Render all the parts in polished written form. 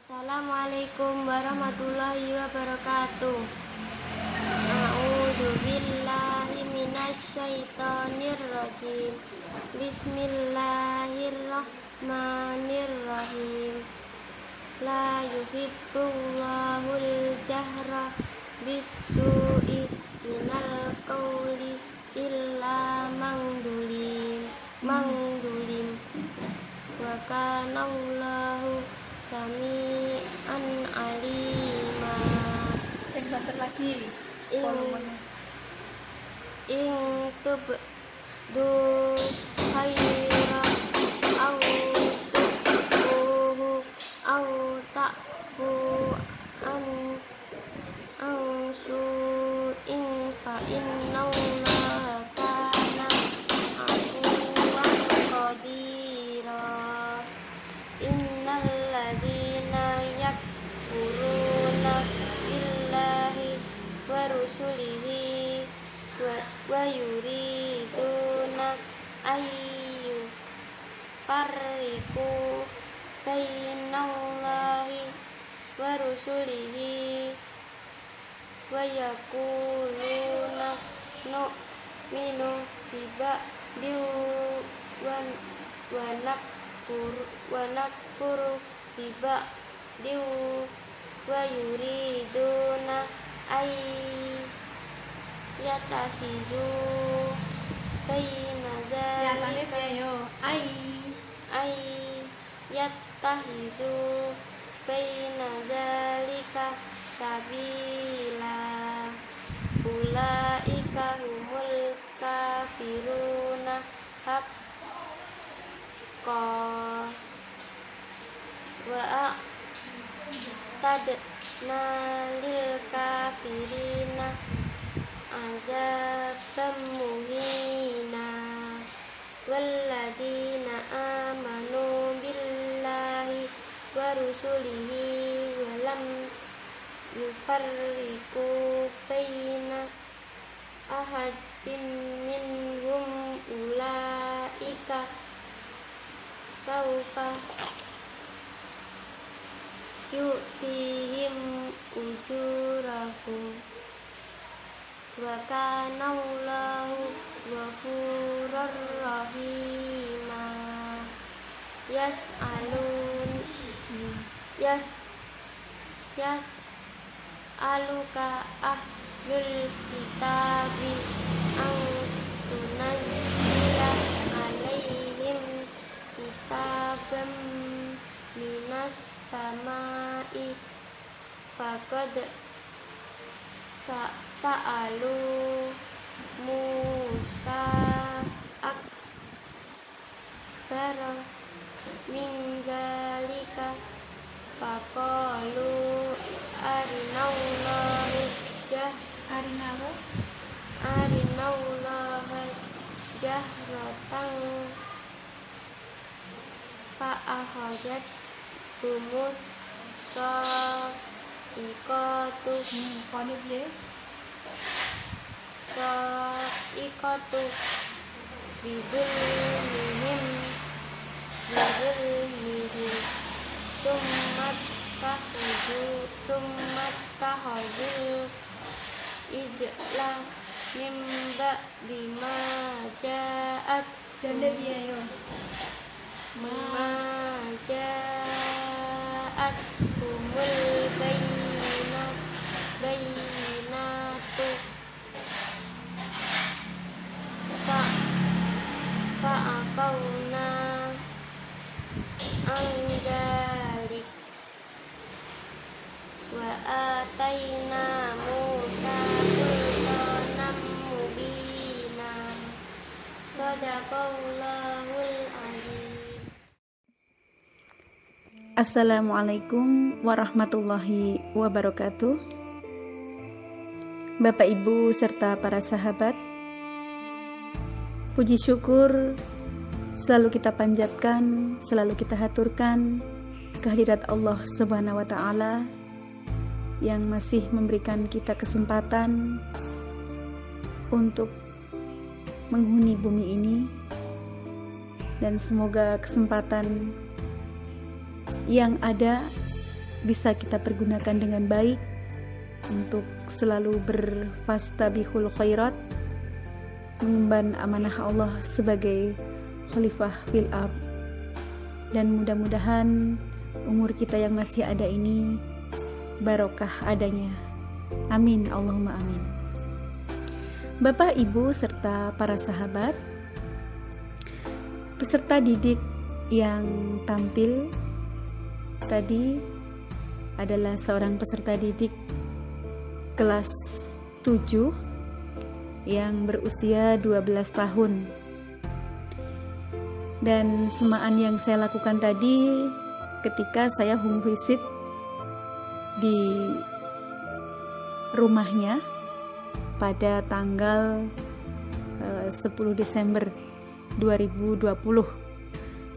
Assalamualaikum warahmatullahi wabarakatuh. A'udzu billahi minasyaitonir rajim. Bismillahirrahmanirrahim. La yuhibbullahul jahra bis-su'i minal qawli illa mangdulim wa kana Allahu sami'an alima. Sebentar lagi volumenya. Ing tubdu khaira au tubuhu au ta'fu an su'in fa innallaha kana afuwan qadira. Innal ladzina yakfuruna billahi wa rusulihi wa yuriduna ayyu farriqu bainallahi wa rusulihi wa yaquluna nu'minu bi ba'din wa nakfuru bi ba'din wa yuriduna ay yatakhidhu baina dzalika ay yatakhidhu baina dzalika sabila. Ulaika humul kafiruna haqqan wa a'tadna lil kafirina azaban muhina. Walladzina amanu billahi wa rusulihi wa lam yufarriqu baina ahadin minhum ulaika saufa yu'tihim ujurahum wa kana Allahu ghafurur rahima. Yas'aluka ahlul kitabi an tunazzila alaihim kitaban minas sama'i faqad sa'alu Musa akbara min dzalika faqalu arinallahu jahratan fa'akhadhat humus sa'iqatu bidulmihim summat tahadul ijla mimba bima ja'at humul bayinatu fa'afawna an dzalik wa atayna Musa sultanan mubina. Shadaqallahul azim. Assalamualaikum warahmatullahi wabarakatuh. Bapak, Ibu, serta para sahabat, puji syukur selalu kita panjatkan, selalu kita haturkan kehadirat Allah Subhanahu wa Ta'ala yang masih memberikan kita kesempatan untuk menghuni bumi ini, dan semoga kesempatan yang ada bisa kita pergunakan dengan baik untuk selalu berfastabihul khairat, mengemban amanah Allah sebagai khalifah fil ard. Dan mudah-mudahan umur kita yang masih ada ini barokah adanya. Amin, Allahumma amin. Bapak, Ibu, serta para sahabat, peserta didik yang tampil tadi adalah seorang peserta didik kelas 7 yang berusia 12 tahun. Dan semaan yang saya lakukan tadi ketika saya home visit di rumahnya pada tanggal 10 Desember 2020,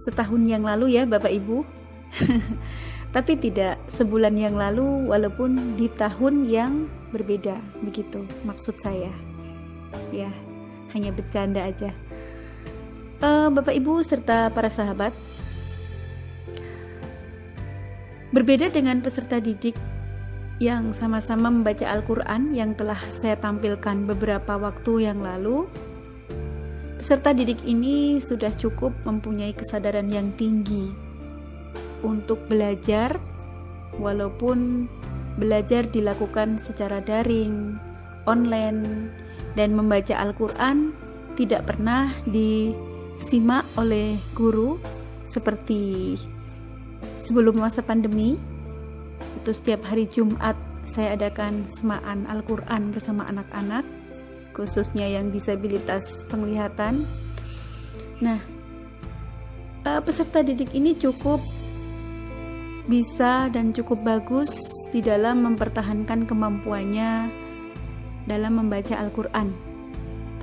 setahun yang lalu ya Bapak Ibu. Tapi tidak sebulan yang lalu, walaupun di tahun yang berbeda, begitu maksud saya. Ya, hanya bercanda aja. Bapak Ibu serta para sahabat, berbeda dengan peserta didik yang sama-sama membaca Al-Quran yang telah saya tampilkan beberapa waktu yang lalu, peserta didik ini sudah cukup mempunyai kesadaran yang tinggi untuk belajar, walaupun belajar dilakukan secara daring, online, dan membaca Al-Quran tidak pernah disimak oleh guru seperti sebelum masa pandemi. Itu setiap hari Jumat saya adakan semaan Al-Quran bersama anak-anak, khususnya yang disabilitas penglihatan. Nah, peserta didik ini cukup bisa dan cukup bagus di dalam mempertahankan kemampuannya dalam membaca Al-Quran.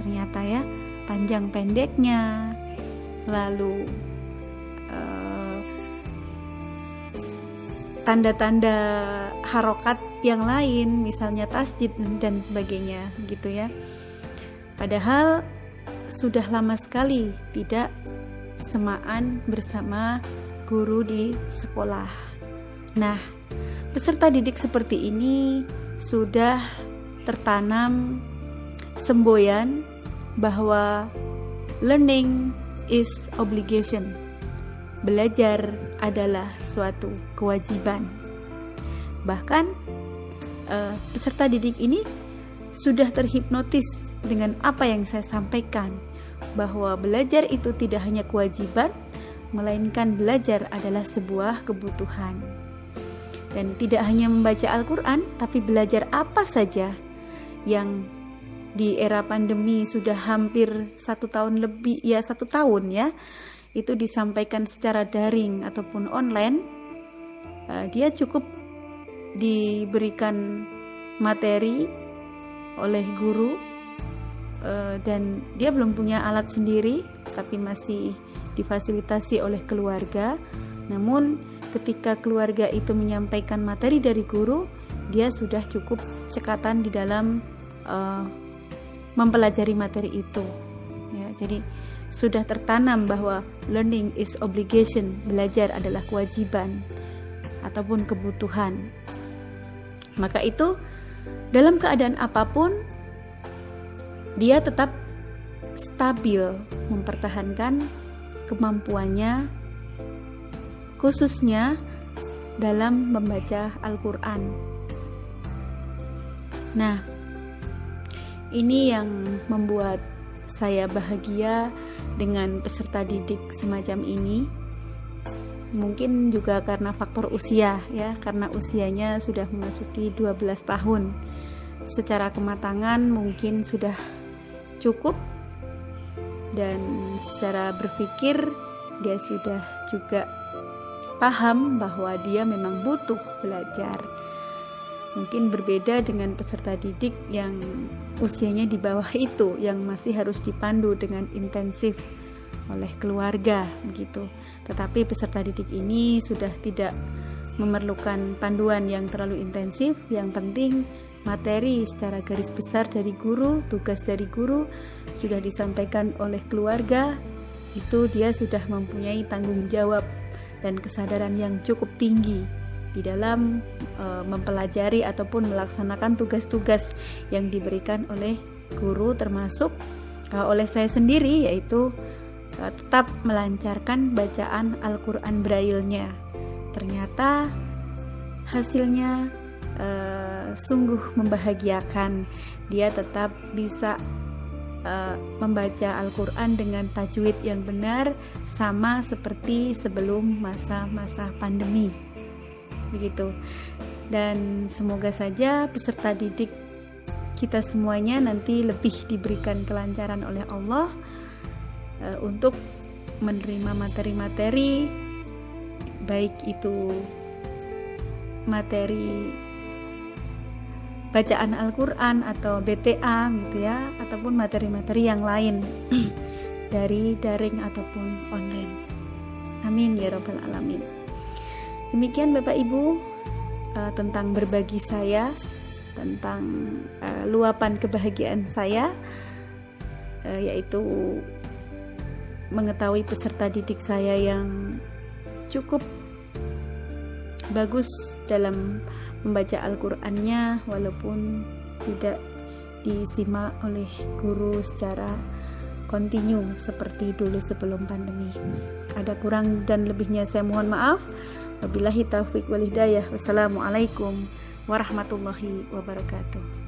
Ternyata ya, panjang pendeknya, lalu tanda-tanda harokat yang lain, misalnya tasdid dan sebagainya, gitu ya. Padahal sudah lama sekali tidak semaan bersama guru di sekolah. Nah, peserta didik seperti ini sudah tertanam semboyan bahwa learning is obligation. Belajar adalah suatu kewajiban. Bahkan peserta didik ini sudah terhipnotis dengan apa yang saya sampaikan, bahwa belajar itu tidak hanya kewajiban, melainkan belajar adalah sebuah kebutuhan. Dan tidak hanya membaca Al-Quran, tapi belajar apa saja yang di era pandemi sudah hampir 1 tahun lebih, ya 1 tahun ya, itu disampaikan secara daring ataupun online. Dia cukup diberikan materi oleh guru, dan dia belum punya alat sendiri, tapi masih difasilitasi oleh keluarga. Namun ketika keluarga itu menyampaikan materi dari guru, dia sudah cukup cekatan di dalam mempelajari materi itu ya. Jadi sudah tertanam bahwa learning is obligation, belajar adalah kewajiban ataupun kebutuhan. Maka itu dalam keadaan apapun dia tetap stabil mempertahankan kemampuannya, khususnya dalam membaca Al-Quran. Nah, ini yang membuat saya bahagia dengan peserta didik semacam ini. Mungkin juga karena faktor usia ya, karena usianya sudah memasuki 12 tahun. Secara kematangan mungkin sudah cukup, dan secara berpikir dia sudah juga paham bahwa dia memang butuh belajar. Mungkin berbeda dengan peserta didik yang usianya di bawah itu, yang masih harus dipandu dengan intensif oleh keluarga begitu. Tetapi peserta didik ini sudah tidak memerlukan panduan yang terlalu intensif. Yang penting materi secara garis besar dari guru, tugas dari guru sudah disampaikan oleh keluarga. Itu dia sudah mempunyai tanggung jawab dan kesadaran yang cukup tinggi di dalam mempelajari ataupun melaksanakan tugas-tugas yang diberikan oleh guru, termasuk oleh saya sendiri, yaitu tetap melancarkan bacaan Al-Quran Braille-nya. Ternyata hasilnya sungguh membahagiakan. Dia tetap bisa membaca Al-Quran dengan tajwid yang benar, sama seperti sebelum masa-masa pandemi. Begitu. Dan semoga saja peserta didik kita semuanya nanti lebih diberikan kelancaran oleh Allah untuk menerima materi-materi, baik itu materi bacaan Al-Quran atau BTA gitu ya, ataupun materi-materi yang lain dari daring ataupun online. Amin ya rabbal alamin. Demikian Bapak Ibu tentang berbagi saya, tentang luapan kebahagiaan saya, yaitu mengetahui peserta didik saya yang cukup bagus dalam membaca Al-Qur'annya, walaupun tidak disimak oleh guru secara kontinu seperti dulu sebelum pandemi. Ada kurang dan lebihnya saya mohon maaf. Wabillahi taufiq wal hidayah. Wassalamualaikum warahmatullahi wabarakatuh.